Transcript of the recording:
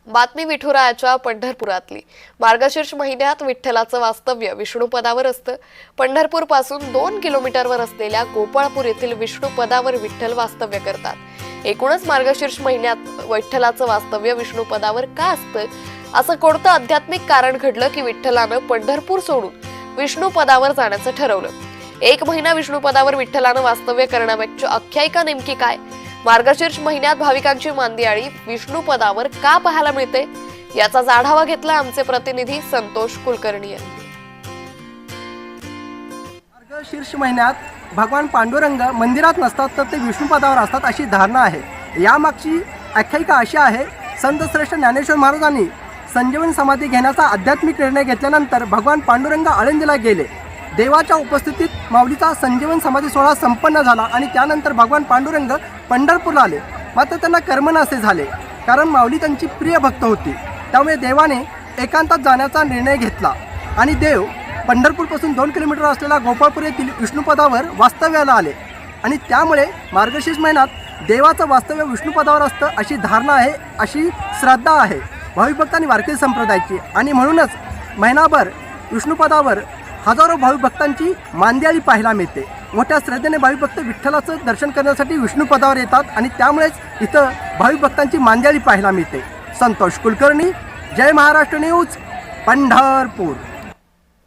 बातमी विठुरायाच्या पंढरपुरातली। मार्गशीर्ष महिन्यात विठ्ठलाचं वास्तव्य विष्णुपदावर असतं। पंढरपूर पासून 2 किलोमीटरवर असलेल्या गोपाळपूर येथील विष्णुपदावर विठ्ठल वास्तव्य करतात। एकूणच मार्गशीर्ष महिन्यात विठ्ठलाचं वास्तव्य विष्णुपदावर का असतं, असं कोणतं आध्यात्मिक कारण घडलं की विठ्ठलानं पंढरपूर सोडून विष्णुपदावर जाण्याचं ठरवलं? 1 महिना विष्णुपदावर विठ्ठलानं वास्तव्य करण्यामागची आख्यायिका नेमकी काय? मार्गशीर्ष महिन्यात भाविकांची मांदियाळी विष्णुपदावर का पाहायला मिळते, याचा आढावा घेतला आमचे प्रतिनिधी संतोष कुलकर्णी यांनी। मार्गशीर्ष महिन्यात भगवान पांडुरंग मंदिरात नसतात तर ते विष्णुपदावर असतात अशी धारणा आहे। यामागची आख्यायिका अशी आहे, संत श्रेष्ठ ज्ञानेश्वर महाराजांनी संजीवन समाधी घेण्याचा आध्यात्मिक निर्णय घेतल्यानंतर भगवान पांडुरंग आळंदीला गेले। देवाच्या उपस्थितीत माऊलीचा संजीवन समाधी सोहळा संपन्न झाला आणि त्यानंतर भगवान पांडुरंग पंढरपूरला आले। मात्र त्यांना कर्मनासे झाले, कारण माऊली त्यांची प्रिय भक्त होती। त्यामुळे देवाने एकांतात जाण्याचा निर्णय घेतला आणि देव पंढरपूरपासून 2 किलोमीटर असलेल्या गोपाळपूर येथील विष्णुपदावर वास्तव्याला आले आणि त्यामुळे मार्गशीर्ष महिन्यात देवाचं वास्तव्य विष्णुपदावर असतं अशी धारणा आहे, अशी श्रद्धा आहे भाविक भक्त आणि वारकरी संप्रदायाची। आणि म्हणूनच महिनाभर विष्णुपदावर हजारो भाविक भक्तांची मांदियाळी पाहायला मिळते। मोठ्या श्रद्धेने भाविक भक्त विठ्ठलाचं दर्शन करण्यासाठी विष्णुपदावर येतात आणि त्यामुळेच इथं भाविक भक्तांची मांदियाळी पाहायला मिळते। संतोष कुलकर्णी, जय महाराष्ट्र न्यूज, पंढरपूर।